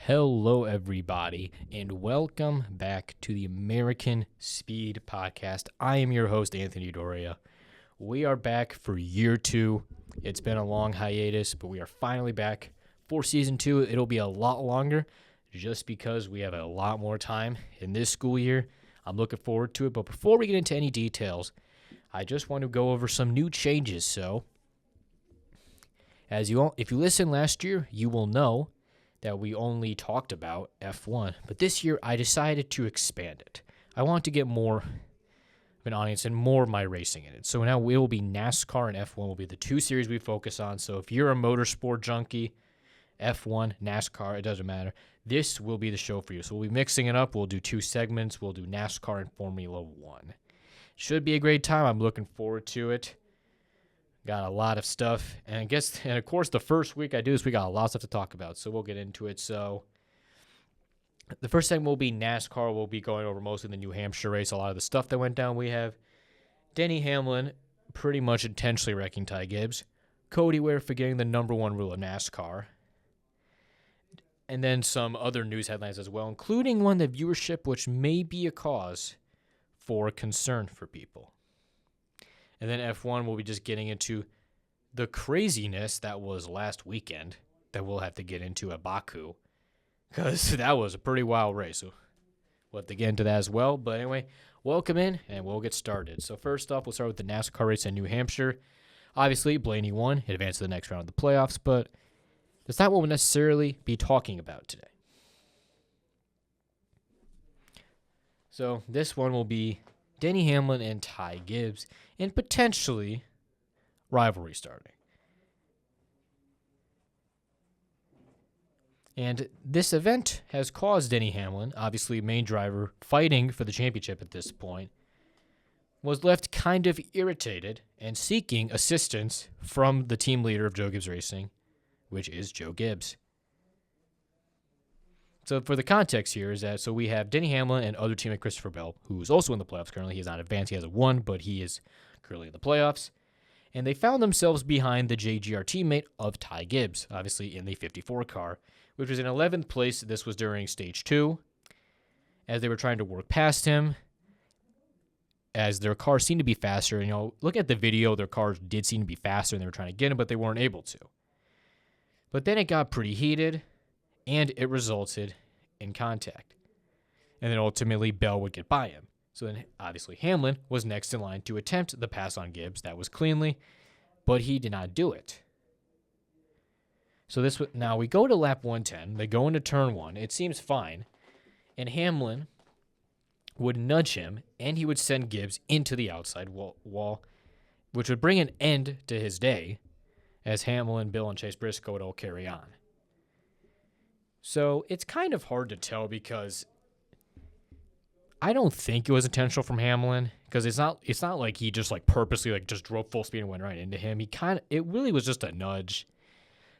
Hello, everybody, and welcome back to the American Speed Podcast. I am your host, Anthony Doria. We are back for year 2. It's been a long hiatus, but we are finally back for season 2. It'll be a lot longer just because we have a lot more time in this school year. I'm looking forward to it, but before we get into any details, I just want to go over some new changes. So, if you listened last year, you will know that we only talked about F1. But this year, I decided to expand it. I want to get more of an audience and more of my racing in it. So now it will be NASCAR and F1 will be the two series we focus on. So if you're a motorsport junkie, F1, NASCAR, it doesn't matter. This will be the show for you. So we'll be mixing it up. We'll do 2 segments. We'll do NASCAR and Formula 1. Should be a great time. I'm looking forward to it. Got a lot of stuff, and of course, the first week I do this, we got a lot of stuff to talk about, so we'll get into it. So, the first thing will be NASCAR. We'll be going over mostly the New Hampshire race, a lot of the stuff that went down. We have Denny Hamlin pretty much intentionally wrecking Ty Gibbs, Cody Ware forgetting the number 1 rule of NASCAR, and then some other news headlines as well, including one of the viewership, which may be a cause for concern for people. And then F1, we'll be just getting into the craziness that was last weekend that we'll have to get into at Baku, because that was a pretty wild race. So we'll have to get into that as well. But anyway, welcome in, and we'll get started. So first off, we'll start with the NASCAR race in New Hampshire. Obviously, Blaney won. He advanced to the next round of the playoffs, but that's not what we'll necessarily be talking about today. So this one will be Denny Hamlin and Ty Gibbs, and potentially rivalry starting. And this event has caused Denny Hamlin, obviously main driver, fighting for the championship at this point, was left kind of irritated and seeking assistance from the team leader of Joe Gibbs Racing, which is Joe Gibbs. So for the context here is that, so we have Denny Hamlin and other teammate Christopher Bell, who is also in the playoffs currently. He is not advanced. He hasn't won, but he is currently in the playoffs. And they found themselves behind the JGR teammate of Ty Gibbs, obviously in the 54 car, which was in 11th place. This was during stage 2, as they were trying to work past him, as their cars seemed to be faster. Look at the video, their cars did seem to be faster, and they were trying to get him, but they weren't able to. But then it got pretty heated, and it resulted in contact. And then ultimately, Bell would get by him. So then, obviously, Hamlin was next in line to attempt the pass on Gibbs. That was cleanly, but he did not do it. So now we go to lap 110. They go into turn 1. It seems fine. And Hamlin would nudge him, and he would send Gibbs into the outside wall, which would bring an end to his day, as Hamlin, Bill, and Chase Briscoe would all carry on. So it's kind of hard to tell because I don't think it was intentional from Hamlin, because it's not like he just purposely just drove full speed and went right into him. It really was just a nudge.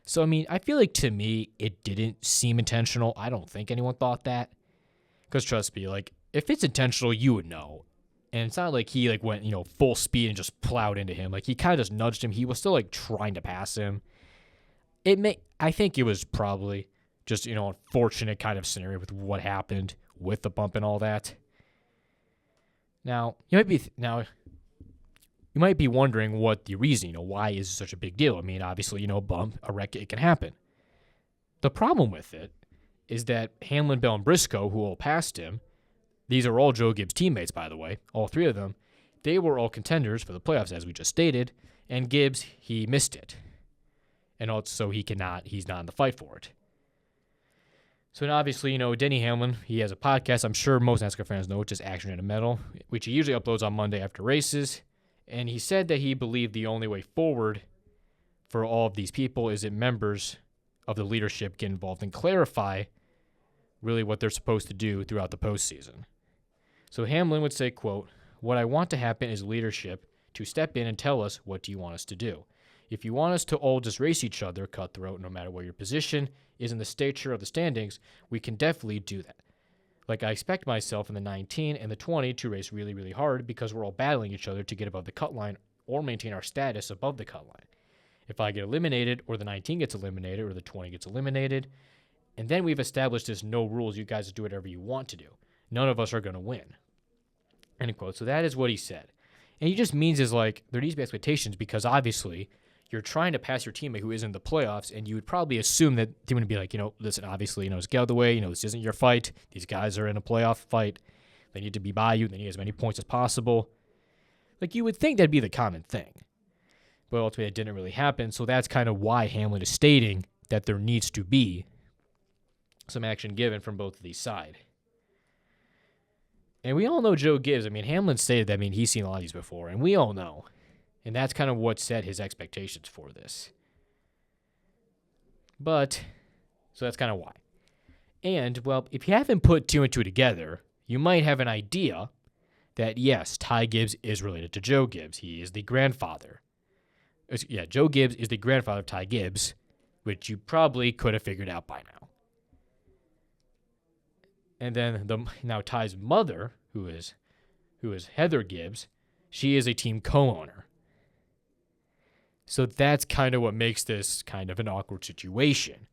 So I feel like to me it didn't seem intentional. I don't think anyone thought that, because trust me, if it's intentional, you would know. And it's not like he went full speed and just plowed into him. He kind of just nudged him. He was still trying to pass him. I think it was probably just, unfortunate kind of scenario with what happened with the bump and all that. Now, you might be wondering what the reason, why is it such a big deal? Obviously, bump, a wreck, it can happen. The problem with it is that Hamlin, Bell, and Briscoe, who all passed him, these are all Joe Gibbs teammates, by the way, all 3 of them, they were all contenders for the playoffs, as we just stated, and Gibbs, he missed it. And also, he's not in the fight for it. So now obviously, Denny Hamlin, he has a podcast, I'm sure most NASCAR fans know, which is Action in the Metal, which he usually uploads on Monday after races. And he said that he believed the only way forward for all of these people is that members of the leadership get involved and clarify really what they're supposed to do throughout the postseason. So Hamlin would say, quote, "What I want to happen is leadership to step in and tell us, what do you want us to do? If you want us to all just race each other, cutthroat, no matter where your position is in the stature of the standings, we can definitely do that. I expect myself in the 19 and the 20 to race really, really hard because we're all battling each other to get above the cut line or maintain our status above the cut line. If I get eliminated or the 19 gets eliminated or the 20 gets eliminated And then we've established this no rules. You guys do whatever you want to do. None of us are going to win. End quote. So that is what he said. And he just means is like there needs to be expectations because obviously you're trying to pass your teammate who is in the playoffs, and you would probably assume that they're going to be like, listen, obviously, just get out of the way. This isn't your fight. These guys are in a playoff fight. They need to be by you. They need as many points as possible. Like you would think that'd be the common thing. But ultimately it didn't really happen. So that's kind of why Hamlin is stating that there needs to be some action given from both of these sides. And we all know Joe Gibbs. Hamlin stated that, he's seen a lot of these before, and we all know. And that's kind of what set his expectations for this. But, so that's kind of why. And, well, if you haven't put two and two together, you might have an idea that, yes, Ty Gibbs is related to Joe Gibbs. He is the grandfather. Yeah, Joe Gibbs is the grandfather of Ty Gibbs, which you probably could have figured out by now. And then now Ty's mother, who is Heather Gibbs, she is a team co-owner. So that's kind of what makes this kind of an awkward situation,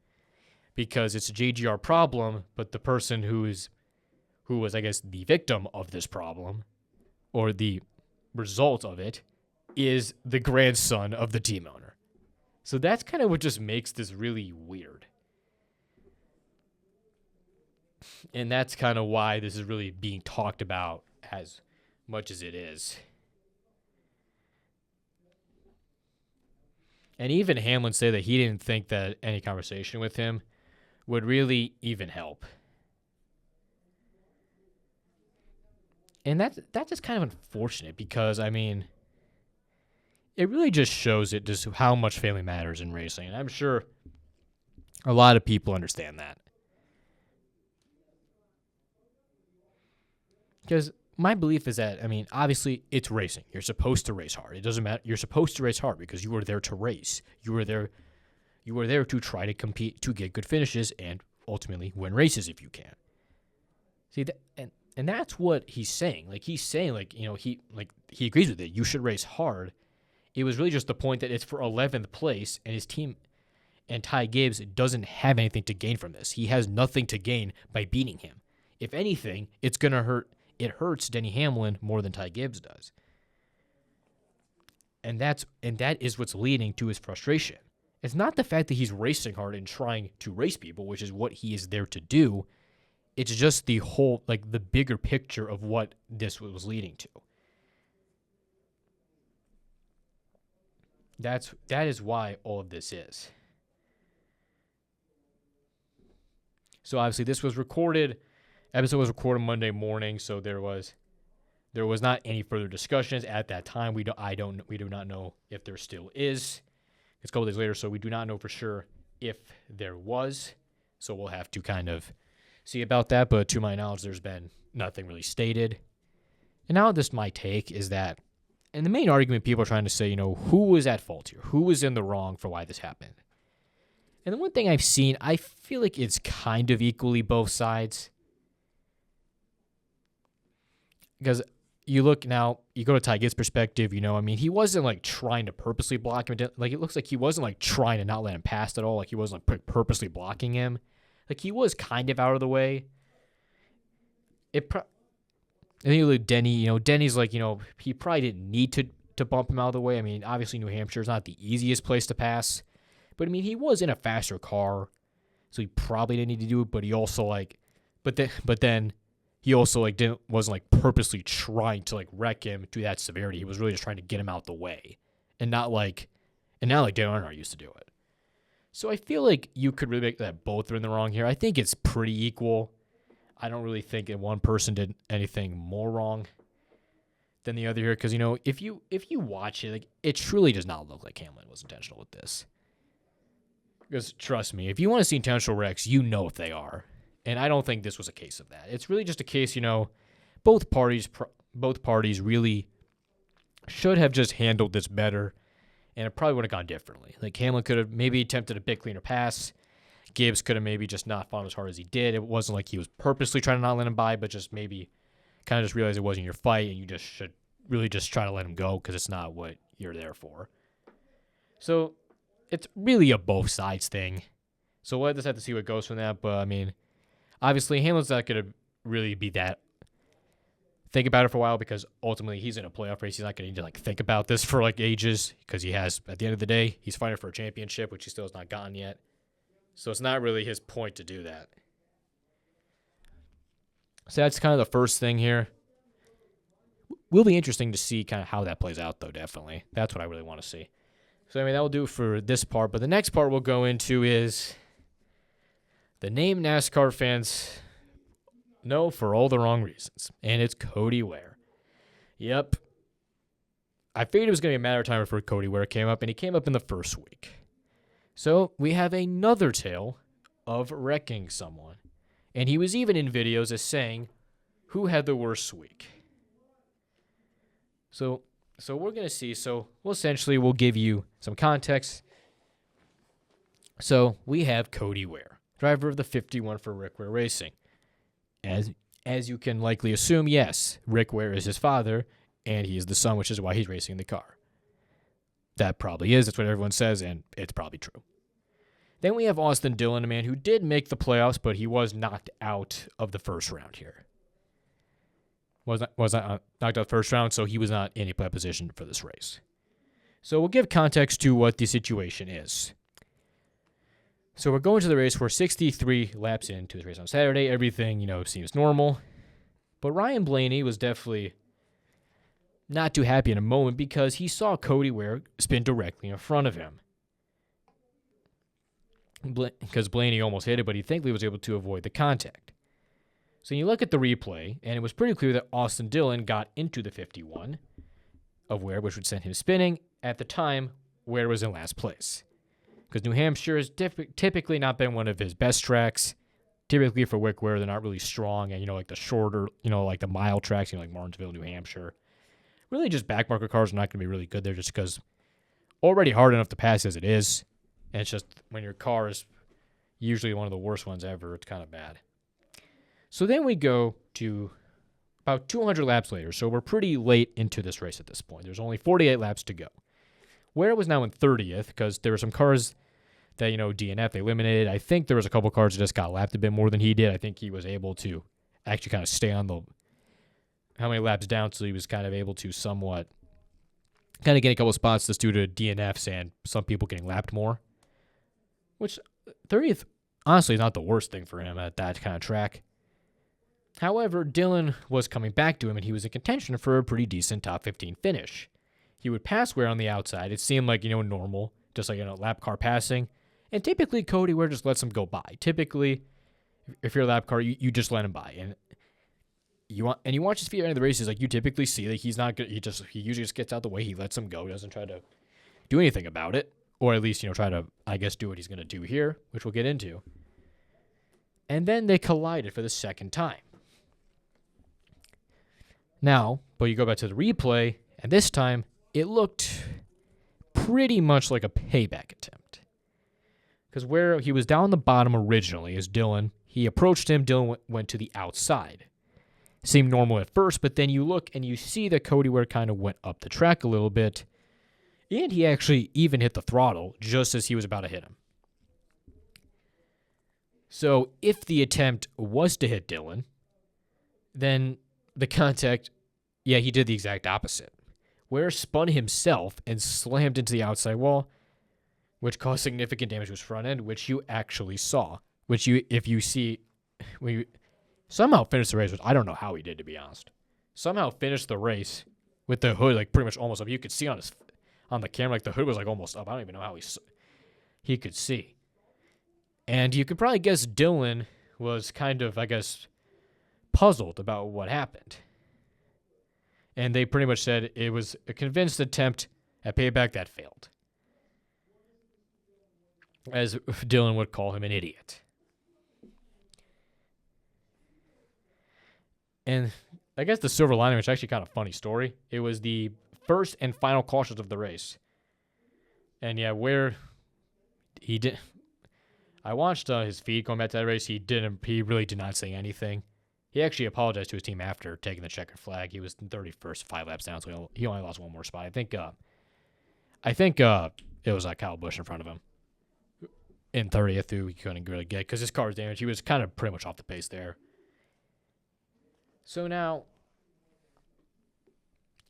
because it's a JGR problem, but the person who was, I guess, the victim of this problem, or the result of it, is the grandson of the team owner. So that's kind of what just makes this really weird. And that's kind of why this is really being talked about as much as it is. And even Hamlin said that he didn't think that any conversation with him would really even help. And that's just kind of unfortunate because, it really just shows it just how much family matters in racing. And I'm sure a lot of people understand that. Because my belief is that, obviously it's racing. You're supposed to race hard. It doesn't matter. You're supposed to race hard because you were there to race. You were there to try to compete, to get good finishes, and ultimately win races if you can. See, and that's what he's saying. Like, he's saying, he agrees with it. You should race hard. It was really just the point that it's for 11th place, and his team and Ty Gibbs doesn't have anything to gain from this. He has nothing to gain by beating him. If anything, it's going to hurt. It hurts Denny Hamlin more than Ty Gibbs does. And that is what's leading to his frustration. It's not the fact that he's racing hard and trying to race people, which is what he is there to do. It's just the whole, the bigger picture of what this was leading to. That is why all of this is. So obviously this was recorded. Episode was recorded Monday morning, so there was not any further discussions at that time. We do not know if there still is. It's a couple days later, so we do not know for sure if there was. So we'll have to kind of see about that. But to my knowledge, there's been nothing really stated. And now this my take is that, and the main argument people are trying to say, who was at fault here? Who was in the wrong for why this happened? And the one thing I've seen, I feel like it's kind of equally both sides. Because you look now, you go to Ty Gibbs' perspective, he wasn't trying to purposely block him. It looks like he wasn't trying to not let him pass at all. He wasn't purposely blocking him. He was kind of out of the way. I think you look at Denny, Denny's he probably didn't need to bump him out of the way. Obviously New Hampshire is not the easiest place to pass. But he was in a faster car, so he probably didn't need to do it, but he also but then he also wasn't purposely trying to wreck him to that severity. He was really just trying to get him out the way, and not like Dale Earnhardt used to do it. So I feel like you could really make that both are in the wrong here. I think it's pretty equal. I don't really think that one person did anything more wrong than the other here, because if you watch it, it truly does not look like Hamlin was intentional with this. Because trust me, if you want to see intentional wrecks, you know if they are. And I don't think this was a case of that. It's really just a case, both parties really should have just handled this better, and it probably would have gone differently. Hamlin could have maybe attempted a bit cleaner pass. Gibbs could have maybe just not fought as hard as he did. It wasn't like he was purposely trying to not let him by, but just maybe kind of just realized it wasn't your fight, and you just should really just try to let him go because it's not what you're there for. So it's really a both sides thing. So we'll just have to see what goes from that. But, I mean, obviously, Hamlin's not going to really be that. Think about it for a while because ultimately he's in a playoff race. He's not going to need to think about this for ages because he has, at the end of the day, he's fighting for a championship, which he still has not gotten yet. So it's not really his point to do that. So that's kind of the first thing here. Will be interesting to see kind of how that plays out, though, definitely. That's what I really want to see. So, I mean, that will do it for this part. But the next part we'll go into is the name NASCAR fans know for all the wrong reasons. And it's Cody Ware. Yep. I figured it was going to be a matter of time before Cody Ware came up, and he came up in the first week. So we have another tale of wrecking someone. And he was even in videos as saying who had the worst week. So we're going to see. So we'll give you some context. So we have Cody Ware, driver of the 51 for Rick Ware Racing. As you can likely assume, yes, Rick Ware is his father, and he is the son, which is why he's racing the car. That probably is. That's what everyone says, and it's probably true. Then we have Austin Dillon, a man who did make the playoffs, but he was knocked out of the first round here. Was not knocked out the first round, so he was not in a play position for this race. So we'll give context to what the situation is. So we're going to the race. We're 63 laps into the race on Saturday. Everything, seems normal. But Ryan Blaney was definitely not too happy in a moment because he saw Cody Ware spin directly in front of him. Because Blaney almost hit it, but he thankfully was able to avoid the contact. So you look at the replay, and it was pretty clear that Austin Dillon got into the 51 of Ware, which would send him spinning. At the time, Ware was in last place. Because New Hampshire has typically not been one of his best tracks. Typically for Rick Ware, they're not really strong. And, the shorter, the mile tracks, like Martinsville, New Hampshire. Really just backmarker cars are not going to be really good there just because already hard enough to pass as it is. And it's just when your car is usually one of the worst ones ever, it's kind of bad. So then we go to about 200 laps later. So we're pretty late into this race at this point. There's only 48 laps to go. Ware was now in 30th because there were some cars that, DNF, they eliminated. I think there was a couple cars that just got lapped a bit more than he did. I think he was able to actually kind of stay on how many laps down, so he was kind of able to somewhat kind of get a couple spots just due to DNFs and some people getting lapped more. Which 30th, honestly, is not the worst thing for him at that kind of track. However, Dillon was coming back to him, and he was in contention for a pretty decent top 15 finish. He would pass Ware on the outside. It seemed like, normal, just like lap car passing. And typically, Cody Ware just lets him go by. Typically, if you're a lap car, you just let him by. And you watch his feet at the races, you typically see that he's not good. He usually just gets out the way. He lets him go. He doesn't try to do anything about it. Or at least, try to, do what he's going to do here, which we'll get into. And then they collided for the second time. Now, but you go back to the replay, and this time, it looked pretty much like a payback attempt. Because where he was down the bottom originally as Dillon, he approached him, Dillon went to the outside. Seemed normal at first, but then you look and you see that Cody Ware kind of went up the track a little bit, and he actually even hit the throttle just as he was about to hit him. So if the attempt was to hit Dillon, then the contact, he did the exact opposite. Ware spun himself and slammed into the outside wall, which caused significant damage to his front end, which you actually saw. Somehow finished the race, which I don't know how he did, to be honest. Somehow finished the race with the hood pretty much almost up. You could see on the camera, the hood was almost up. I don't even know how he could see. And you could probably guess Dillon was kind of, puzzled about what happened. And they pretty much said it was a convinced attempt at payback that failed. As Dillon would call him an idiot. And I guess the silver lining, which is actually kind of a funny story, it was the first and final cautions of the race. And where he did, I watched his feed going back to that race. He really did not say anything. He actually apologized to his team after taking the checkered flag. He was in 31st, 5 laps down, so he only lost one more spot. I think it was Kyle Busch in front of him. in 30th, who he couldn't really get because his car was damaged. He was kind of pretty much off the pace there. So now,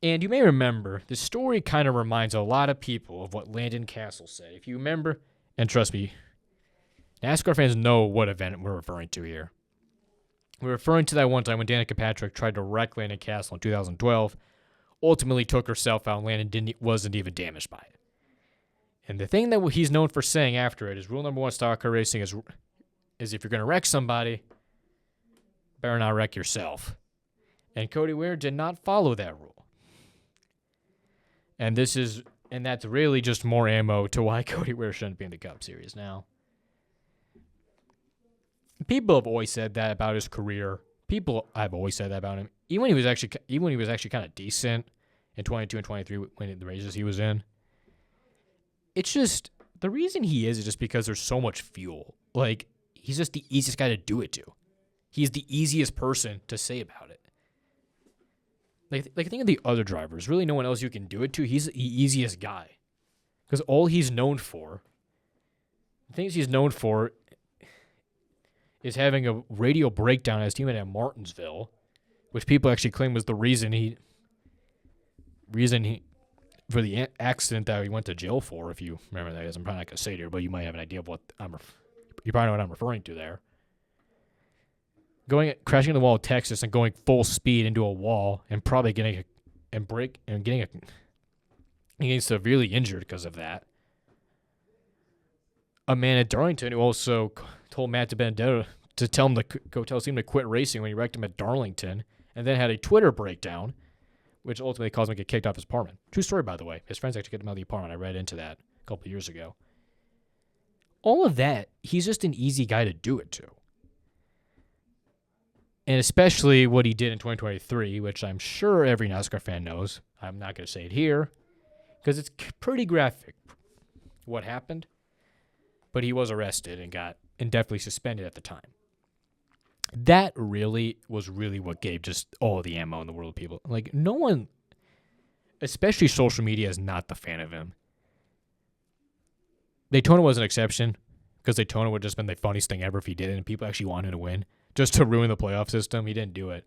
and you may remember, this story kind of reminds a lot of people of what Landon Castle said. If you remember, and trust me, NASCAR fans know what event we're referring to here. We're referring to that one time when Danica Patrick tried to wreck Landon Castle in 2012, ultimately took herself out, and Landon wasn't even damaged by it. And the thing that he's known for saying after it is rule number one stock car racing is if you're going to wreck somebody, better not wreck yourself. And Cody Ware did not follow that rule. And that's really just more ammo to why Cody Ware shouldn't be in the Cup Series now. People have always said that about his career. People have always said that about him. Even when he was actually kind of decent in 22 and 23 when the races he was in. It's just the reason he is just because there's so much fuel. Like, he's just the easiest guy to do it to. He's the easiest person to say about it. Like think of the other drivers. Really, no one else you can do it to. He's the easiest guy. Because all he's known for, the things he's known for, is having a radio breakdown as teammate at Martinsville, which people actually claim was the reason for the accident that he went to jail for. If you remember that, I'm probably not gonna say it here, but you might have an idea of what you probably know what I'm referring to there. Crashing into the wall of Texas and going full speed into a wall and probably getting severely injured because of that. A man at Darlington who also told Matt DiBenedetto to tell him to go tell him to quit racing when he wrecked him at Darlington, and then had a Twitter breakdown, which ultimately caused him to get kicked off his apartment. True story, by the way. His friends actually kicked him out of the apartment. I read into that a couple of years ago. All of that, he's just an easy guy to do it to. And especially what he did in 2023, which I'm sure every NASCAR fan knows. I'm not going to say it here because it's pretty graphic what happened. But he was arrested and got indefinitely suspended at the time. That was what gave just all the ammo in the world of people. Like, no one, especially social media, is not the fan of him. Daytona was an exception because Daytona would have just been the funniest thing ever if he did it, and people actually wanted to win. Just to ruin the playoff system, he didn't do it.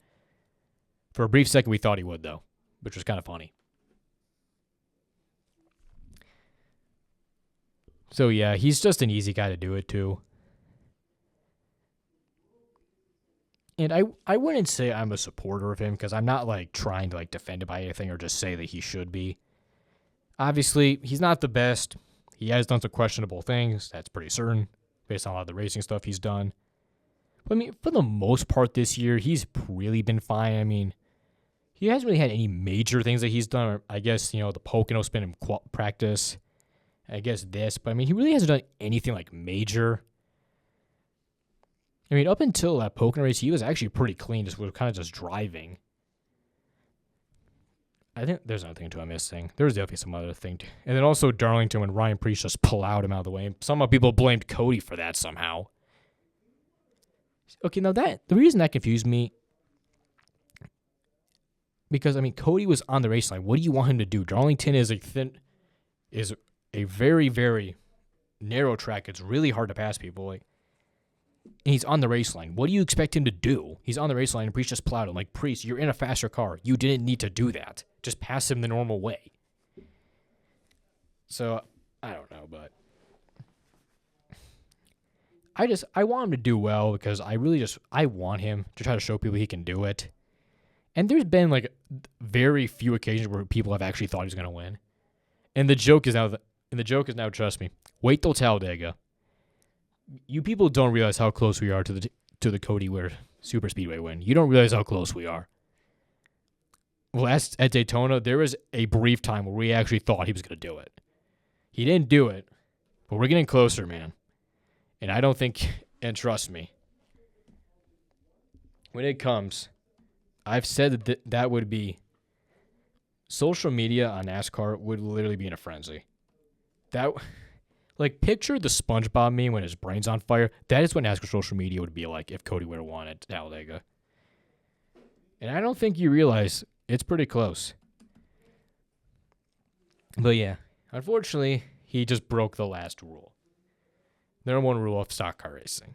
For a brief second, we thought he would, though, which was kind of funny. So, yeah, he's just an easy guy to do it to. And I wouldn't say I'm a supporter of him because I'm not, trying to, defend him by anything or just say that he should be. Obviously, he's not the best. He has done some questionable things. That's pretty certain based on a lot of the racing stuff he's done. But, for the most part this year, he's really been fine. He hasn't really had any major things that he's done. Or I guess, the Pocono spin in practice. I guess this. But, he really hasn't done anything, major. Up until that Pocono race, he was actually pretty clean, just driving. I think there's another thing, too, I'm missing. There was definitely some other thing, too. And then also Darlington when Ryan Preece just plowed him out of the way. Some people blamed Cody for that somehow. Okay, now the reason that confused me, because, Cody was on the race line. What do you want him to do? Darlington is a very, very narrow track. It's really hard to pass people. And he's on the race line. What do you expect him to do? He's on the race line and Preece just plowed him. Preece, you're in a faster car. You didn't need to do that. Just pass him the normal way. So, I don't know, but I want him to do well because I want him to try to show people he can do it. And there's been very few occasions where people have actually thought he was going to win. And the joke is now, trust me, wait till Talladega. You people don't realize how close we are to the Cody Ware Super Speedway win. You don't realize how close we are. Last at Daytona, there was a brief time where we actually thought he was going to do it. He didn't do it, but we're getting closer, man. And I don't think, and trust me, when it comes, I've said that would be, social media on NASCAR would literally be in a frenzy. Picture the SpongeBob meme when his brain's on fire. That is what NASCAR social media would be like if Cody Ware won at Talladega. And I don't think you realize it's pretty close. But yeah, unfortunately, he just broke the last rule. The number one rule of stock car racing.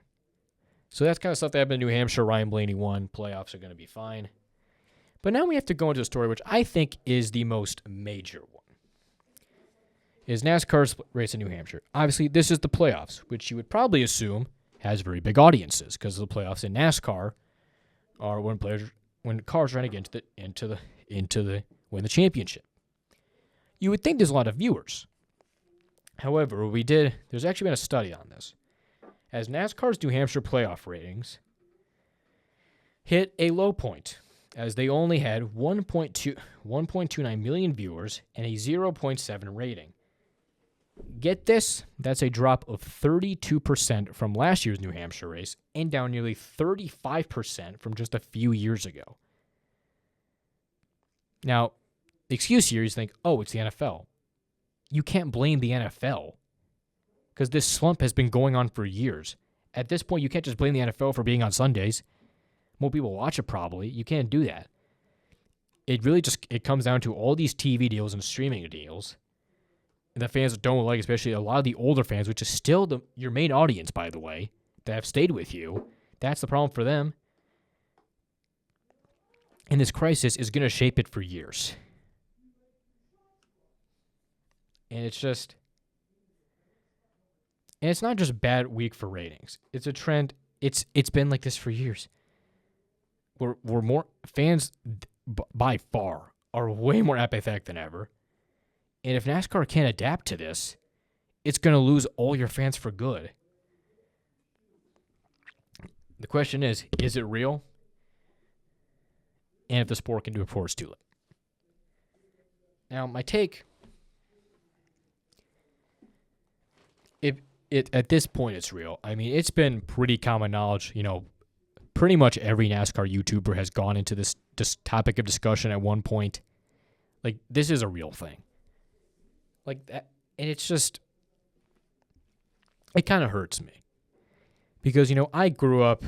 So that's kind of stuff that happened in New Hampshire. Ryan Blaney won. Playoffs are going to be fine. But now we have to go into a story which I think is the most major one. Is NASCAR's race in New Hampshire. Obviously, this is the playoffs, which you would probably assume has very big audiences because the playoffs in NASCAR are when cars trying to get into the win the championship. You would think there's a lot of viewers. However, there's actually been a study on this. As NASCAR's New Hampshire playoff ratings hit a low point, as they only had 1.29 million viewers and a 0.7 rating. Get this, that's a drop of 32% from last year's New Hampshire race and down nearly 35% from just a few years ago. Now, the excuse here is think, oh, it's the NFL. You can't blame the NFL because this slump has been going on for years. At this point, you can't just blame the NFL for being on Sundays. More people watch it probably. You can't do that. It comes down to all these TV deals and streaming deals that fans don't like, especially a lot of the older fans, which is still your main audience, by the way, that have stayed with you. That's the problem for them. And this crisis is going to shape it for years. And it's not just a bad week for ratings. It's a trend. It's been like this for years. We're more fans by far are way more apathetic than ever. And if NASCAR can't adapt to this, it's going to lose all your fans for good. The question is it real? And if the sport can do it before it's too late. Now, my take, at this point it's real. I mean, it's been pretty common knowledge, pretty much every NASCAR YouTuber has gone into this topic of discussion at one point. Like, this is a real thing. Like that, and it's just, it kind of hurts me. Because, I grew up,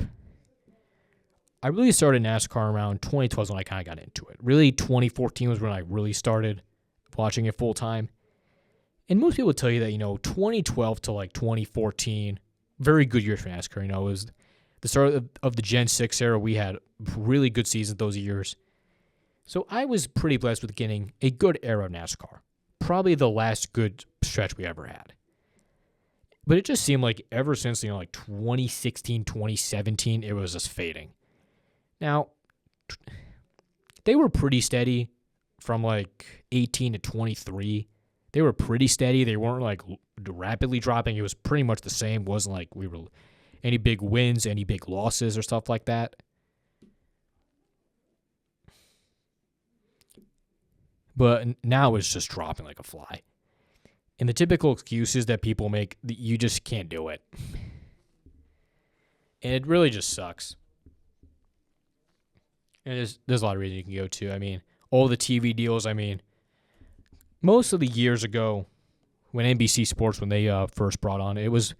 I really started NASCAR around 2012 when I kind of got into it. Really, 2014 was when I really started watching it full time. And most people tell you that, 2012 to like 2014, very good years for NASCAR. It was the start of the Gen 6 era. We had really good seasons those years. So I was pretty blessed with getting a good era of NASCAR. Probably the last good stretch we ever had. But it just seemed like ever since, like 2016, 2017, it was just fading. Now, they were pretty steady from like 18 to 23. They were pretty steady. They weren't like rapidly dropping. It was pretty much the same. It wasn't like we were any big wins, any big losses or stuff like that. But now it's just dropping like a fly. And the typical excuses that people make, you just can't do it. And it really just sucks. And there's a lot of reasons you can go to. I mean, all the TV deals, most of the years ago when NBC Sports, when they first brought on, it was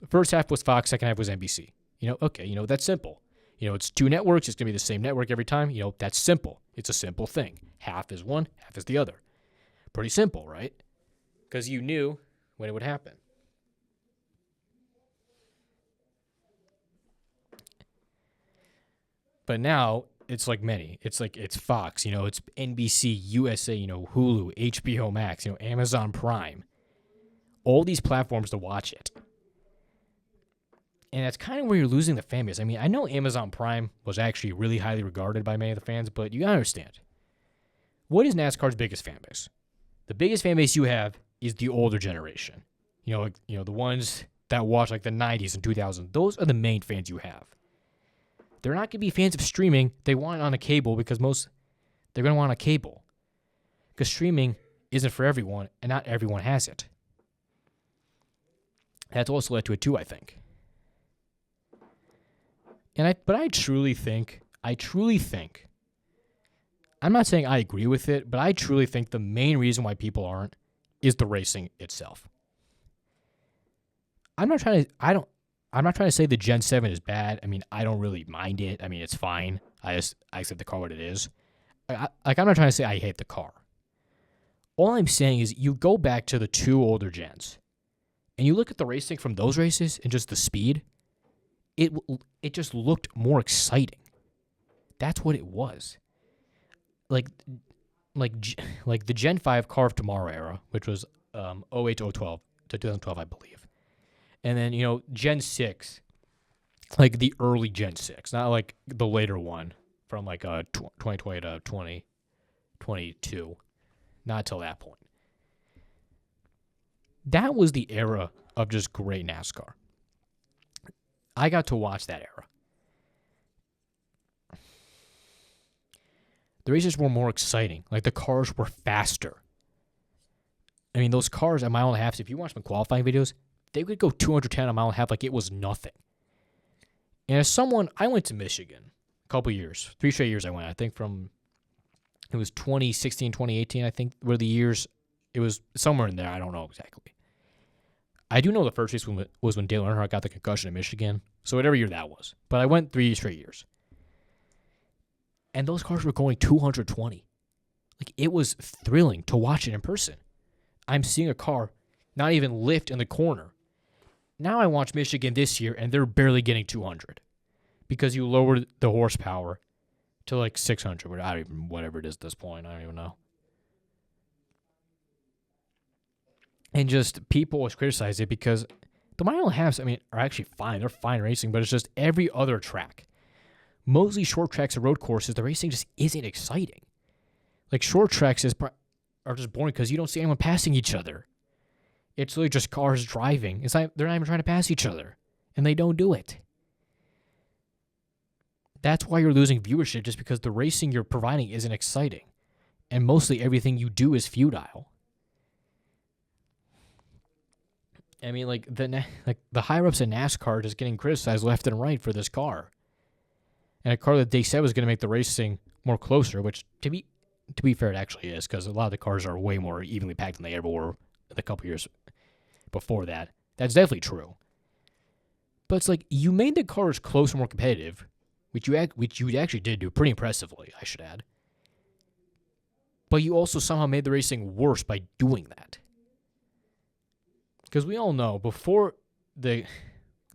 first half was Fox, second half was NBC. That's simple. It's two networks. It's going to be the same network every time. That's simple. It's a simple thing. Half is one, half is the other. Pretty simple, right? Because you knew when it would happen. But now, it's like many. It's Fox, it's NBC, USA, Hulu, HBO Max, Amazon Prime. All these platforms to watch it. And that's kind of where you're losing the fan base. I know Amazon Prime was actually really highly regarded by many of the fans, but you gotta understand. What is NASCAR's biggest fan base? The biggest fan base you have is the older generation. The ones that watch like the 90s and 2000s. Those are the main fans you have. They're not going to be fans of streaming. They want it on a cable because they're going to want a cable. Because streaming isn't for everyone, and not everyone has it. That's also led to it too, I think. But I truly think, I'm not saying I agree with it, but I truly think the main reason why people aren't is the racing itself. I'm not trying to say the Gen 7 is bad. I don't really mind it. It's fine. I accept the car what it is. I'm not trying to say I hate the car. All I'm saying is you go back to the two older gens, and you look at the racing from those races and just the speed, it just looked more exciting. That's what it was. Like the Gen 5 Car of Tomorrow era, which was 08 to 012 to 2012, I believe. And then, Gen 6, like the early Gen 6, not like the later one from like 2020 to 2022, not till that point. That was the era of just great NASCAR. I got to watch that era. The races were more exciting. Like, the cars were faster. I mean, those cars at mile and a half, if you watch my qualifying videos, they would go 210 a mile and a half like it was nothing. And as someone, I went to Michigan a couple years, 3 straight years I went. I think it was 2016, 2018, I think, were the years. It was somewhere in there. I don't know exactly. I do know the first race was when Dale Earnhardt got the concussion in Michigan. So whatever year that was. But I went 3 straight years. And those cars were going 220. Like, it was thrilling to watch it in person. I'm seeing a car not even lift in the corner. Now I watch Michigan this year, and they're barely getting 200 because you lowered the horsepower to like 600. I don't even, whatever it is at this point. I don't even know. And just people always criticize it because the mile and a halves, are actually fine. They're fine racing, but it's just every other track. Mostly short tracks and road courses, the racing just isn't exciting. Like, short tracks are just boring because you don't see anyone passing each other. It's really just cars driving. They're not even trying to pass each other, and they don't do it. That's why you're losing viewership, just because the racing you're providing isn't exciting, and mostly everything you do is futile. The higher ups in NASCAR are just getting criticized left and right for this car. And a car that they said was going to make the racing more closer, which, to be fair, it actually is, because a lot of the cars are way more evenly packed than they ever were a couple years before that. That's definitely true. But it's like, you made the cars closer, more competitive, which you actually did do pretty impressively, I should add. But you also somehow made the racing worse by doing that. Because we all know, before the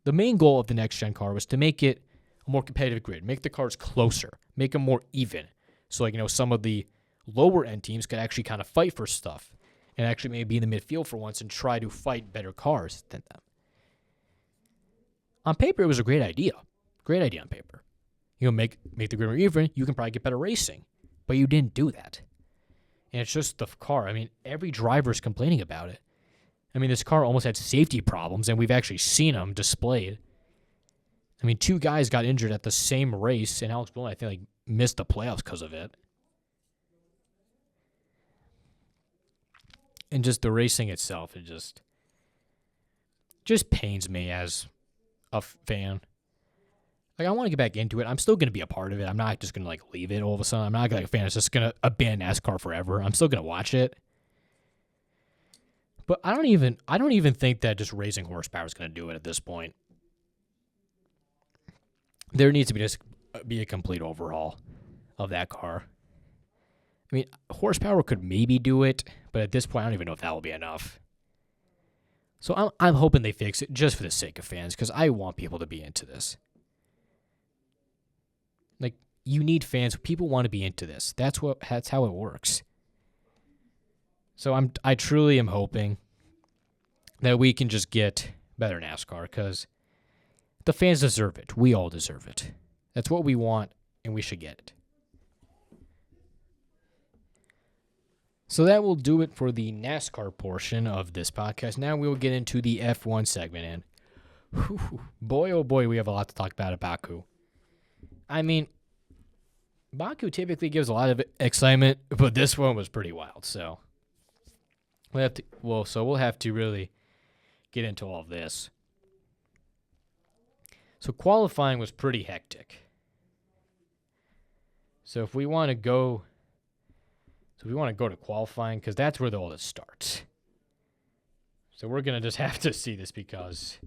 main goal of the next-gen car was to make it a more competitive grid, make the cars closer, make them more even. So, some of the lower-end teams could actually kind of fight for stuff and actually maybe be in the midfield for once and try to fight better cars than them. On paper, it was a great idea. Great idea on paper. Make the grid more even, you can probably get better racing. But you didn't do that. And it's just the car. Every driver is complaining about it. This car almost had safety problems, and we've actually seen them displayed. 2 guys got injured at the same race, and Alex Bowman, I think, missed the playoffs because of it. And just the racing itself, it just pains me as a fan. I want to get back into it. I'm still going to be a part of it. I'm not just going to, leave it all of a sudden. I'm not a fan that's just going to abandon NASCAR forever. I'm still going to watch it. But I don't even think that just raising horsepower is going to do it at this point. There needs to be a complete overhaul of that car. Horsepower could maybe do it, but at this point, I don't even know if that will be enough. So I'm hoping they fix it just for the sake of fans, because I want people to be into this. You need fans. People want to be into this. That's how it works. So I truly am hoping that we can just get better NASCAR, because the fans deserve it. We all deserve it. That's what we want, and we should get it. So that will do it for the NASCAR portion of this podcast. Now we will get into the F1 segment, and boy, oh boy, we have a lot to talk about at Baku. Baku typically gives a lot of excitement, but this one was pretty wild, so we'll have to really get into all of this. So qualifying was pretty hectic. So if we want to go to qualifying, because that's where all this starts. So we're going to just have to see this, because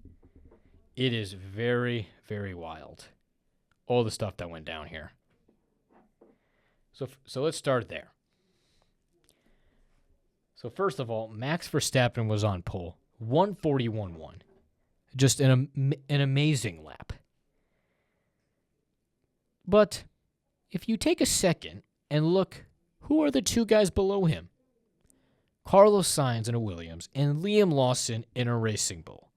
it is very, very wild. All the stuff that went down here. So let's start there. So first of all, Max Verstappen was on pole 141.1. Just an amazing lap. But if you take a second and look, who are the two guys below him? Carlos Sainz in a Williams and Liam Lawson in a Racing Bull.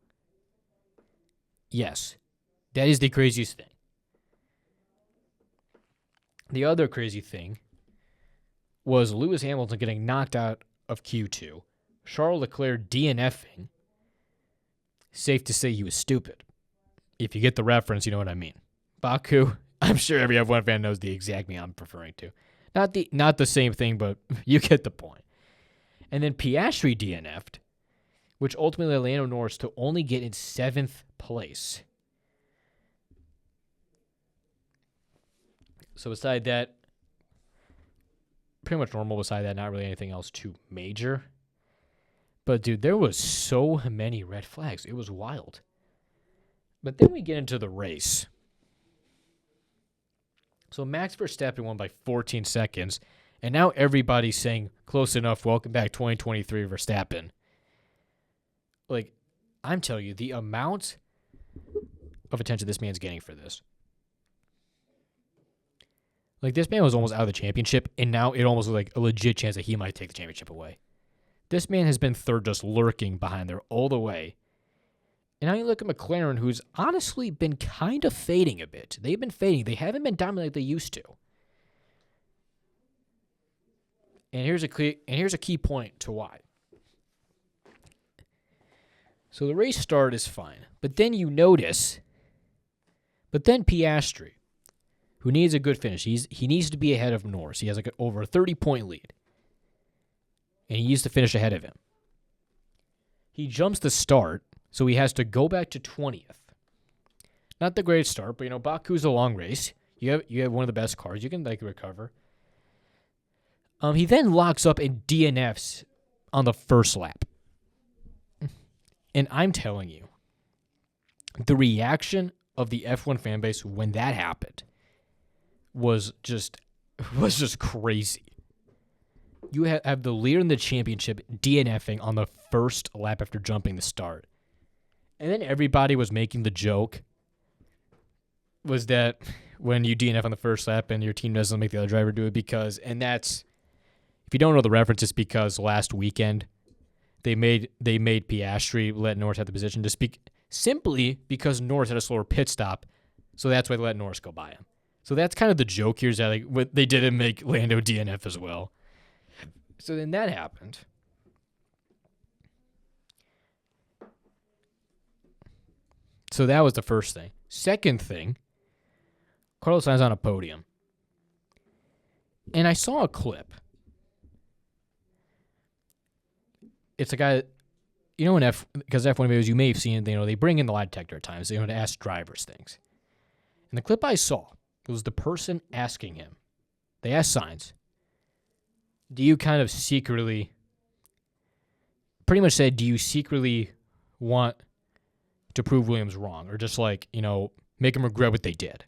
Yes, that is the craziest thing. The other crazy thing was Lewis Hamilton getting knocked out of Q2, Charles Leclerc DNFing. Safe to say he was stupid. If you get the reference, you know what I mean. Baku, I'm sure every F1 fan knows the exact meme I'm referring to. Not the same thing, but you get the point. And then Piastri DNF'd, which ultimately allowed Lando Norris to only get in 7th place. So beside that, pretty much normal beside that, not really anything else too major. But, dude, there was so many red flags. It was wild. But then we get into the race. So Max Verstappen won by 14 seconds, and now everybody's saying, close enough, welcome back 2023 Verstappen. Like, I'm telling you, the amount of attention this man's getting for this. Like, this man was almost out of the championship, and now it almost was like a legit chance that he might take the championship away. This man has been third, just lurking behind there all the way. And now you look at McLaren, who's honestly been kind of fading a bit. They've been fading. They haven't been dominant like they used to. And here's a key point to why. So the race start is fine, but then you notice, Piastri, who needs a good finish, he needs to be ahead of Norris. He has like over a 30-point lead, and he needs to finish ahead of him. He jumps the start, so he has to go back to 20th. Not the great start, but Baku's a long race. You have one of the best cars. You can recover. He then locks up and DNFs on the first lap. And I'm telling you, the reaction of the F1 fan base when that happened was just crazy. You have the leader in the championship DNFing on the first lap after jumping the start. And then everybody was making the joke was that when you DNF on the first lap and your team doesn't make the other driver do it if you don't know the reference, it's because last weekend they made Piastri let Norris have the position to speak simply because Norris had a slower pit stop, so that's why they let Norris go by him. So that's kind of the joke here is that they didn't make Lando DNF as well. So then that happened. So that was the first thing. Second thing, Carlos Sainz on a podium. And I saw a clip. It's a guy, because F1 videos, you may have seen, they bring in the lie detector at times, to ask drivers things. And the clip I saw was the person asking him. They asked Sainz, do you kind of secretly, pretty much said, do you secretly want to prove Williams wrong? Or just make him regret what they did?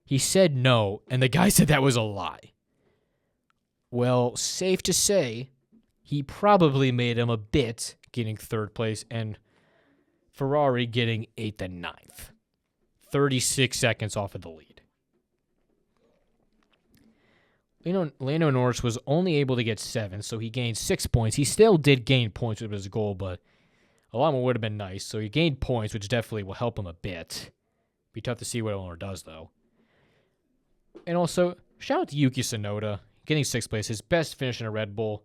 He said no, and the guy said that was a lie. Well, safe to say, he probably made him a bit, getting third place, and Ferrari getting 8th and 9th. 36 seconds off of the lead. Lando Norris was only able to get 7, so he gained 6 points. He still did gain points, which was his goal, but a lot more would have been nice. So he gained points, which definitely will help him a bit. Be tough to see what Eleanor does, though. And also, shout out to Yuki Tsunoda, getting 6th place, his best finish in a Red Bull.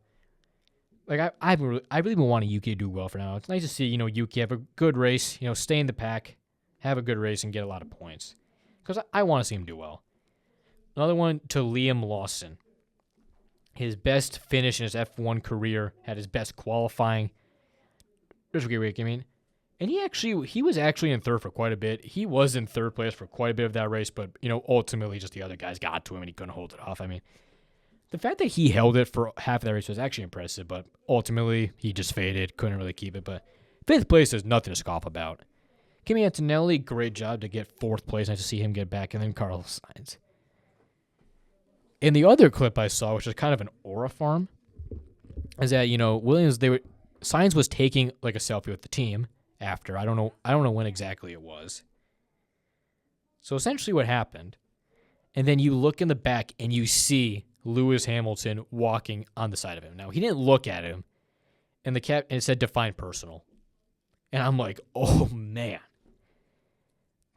I really been wanting Yuki to do well for now. It's nice to see, Yuki have a good race, stay in the pack, have a good race, and get a lot of points. Because I want to see him do well. Another one to Liam Lawson. His best finish in his F1 career, had his best qualifying. Just a great week, And he was actually in third for quite a bit. He was in third place for quite a bit of that race, but, ultimately just the other guys got to him and he couldn't hold it off. The fact that he held it for half of that race was actually impressive, but ultimately he just faded, couldn't really keep it. But 5th place is nothing to scoff about. Kimi Antonelli, great job to get 4th place. Nice to see him get back, and then Carlos Sainz. And the other clip I saw, which is kind of an aura farm, is that, Williams, Sainz was taking like a selfie with the team after. I don't know when exactly it was. So essentially what happened, and then you look in the back and you see Lewis Hamilton walking on the side of him. Now, he didn't look at him, and it said define personal. And I'm like, oh, man.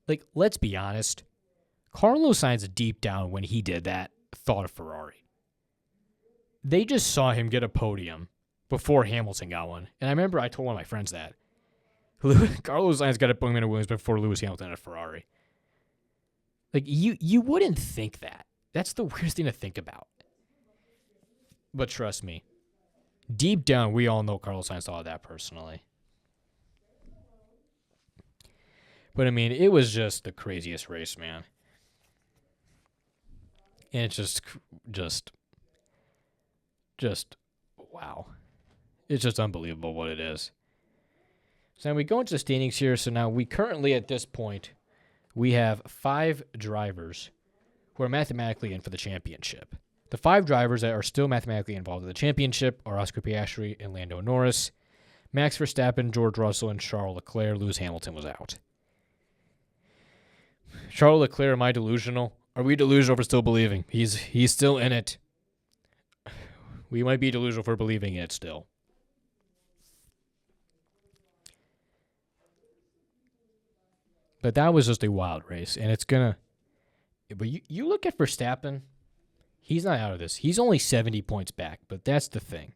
Like, let's be honest. Carlos Sainz, deep down when he did that, thought of Ferrari. They just saw him get a podium before Hamilton got one. And I remember I told one of my friends that. Carlos Sainz got a podium in a Williams before Lewis Hamilton had a Ferrari. Like, you wouldn't think that. That's the weirdest thing to think about. But trust me, deep down, we all know Carlos Sainz thought of that personally. But, I mean, it was just the craziest race, man. And it's just, wow. It's just unbelievable what it is. So now we go into the standings here. So now we currently, at this point, we have 5 drivers who are mathematically in for the championship. The 5 drivers that are still mathematically involved in the championship are Oscar Piastri and Lando Norris, Max Verstappen, George Russell, and Charles Leclerc. Lewis Hamilton was out. Charles Leclerc, am I delusional? Are we delusional for still believing? He's still in it. We might be delusional for believing in it still. But that was just a wild race, and it's gonna. But you look at Verstappen, he's not out of this. He's only 70 points back, but that's the thing.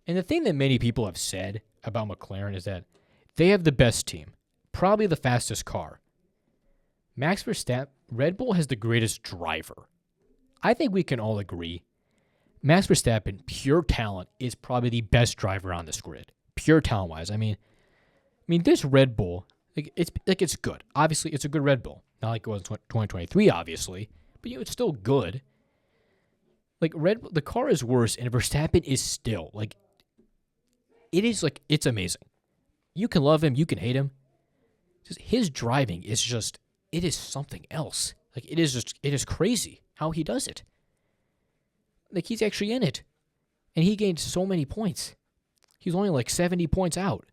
And the thing that many people have said about McLaren is that they have the best team, probably the fastest car. Max Verstappen, Red Bull has the greatest driver. I think we can all agree. Max Verstappen, pure talent, is probably the best driver on this grid. Pure talent-wise. I mean, this Red Bull, it's good. Obviously, it's a good Red Bull. Not like it was in 2023, obviously, but it's still good. Like the car is worse, and Verstappen is still it's amazing. You can love him, you can hate him. Just his driving is just, it is something else. It is crazy how he does it. He's actually in it, and he gained so many points. He's only 70 points out.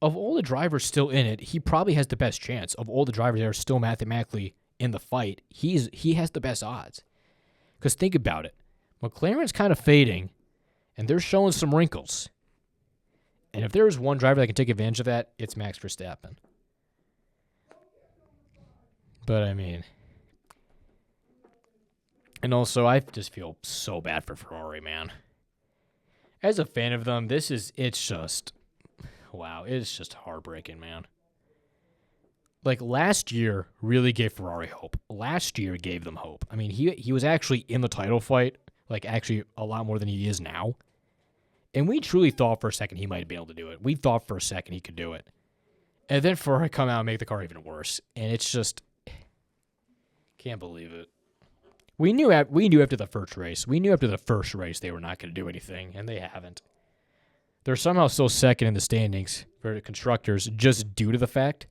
Of all the drivers still in it, he probably has the best chance. Of all the drivers that are still mathematically in the fight, he has the best odds. Because think about it. McLaren's kind of fading, and they're showing some wrinkles. And if there is one driver that can take advantage of that, it's Max Verstappen. But, I mean... And also, I just feel so bad for Ferrari, man. As a fan of them, it's just... Wow, it's just heartbreaking, man. Last year really gave Ferrari hope. Last year gave them hope. I mean, he was actually in the title fight, actually a lot more than he is now. And we truly thought for a second he might be able to do it. We thought for a second he could do it. And then Ferrari come out and make the car even worse. And it's just... Can't believe it. We knew after the first race. We knew after the first race they were not going to do anything, and they haven't. They're somehow still second in the standings for the constructors just due to the fact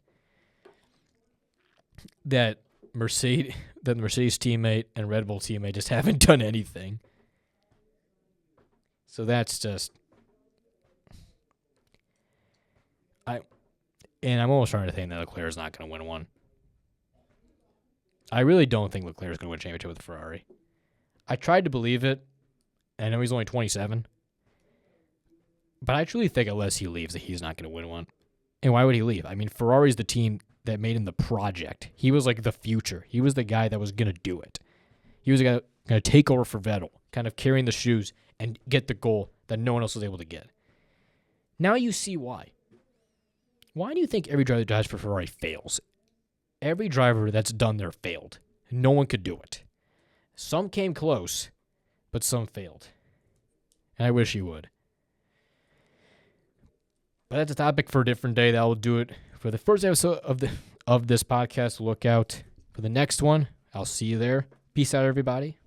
that the Mercedes teammate and Red Bull teammate just haven't done anything. So that's just... I'm almost starting to think that Leclerc is not going to win one. I really don't think Leclerc is going to win a championship with Ferrari. I tried to believe it. I know he's only 27. But I truly think unless he leaves that he's not going to win one. And why would he leave? I mean, Ferrari's the team that made him the project. He was the future. He was the guy that was going to do it. He was the guy going to take over for Vettel, kind of carrying the shoes and get the goal that no one else was able to get. Now you see why. Why do you think every driver that drives for Ferrari fails? Every driver that's done there failed. No one could do it. Some came close, but some failed. And I wish he would. But that's a topic for a different day. That will do it for the first episode of this podcast. Look out for the next one. I'll see you there. Peace out, everybody.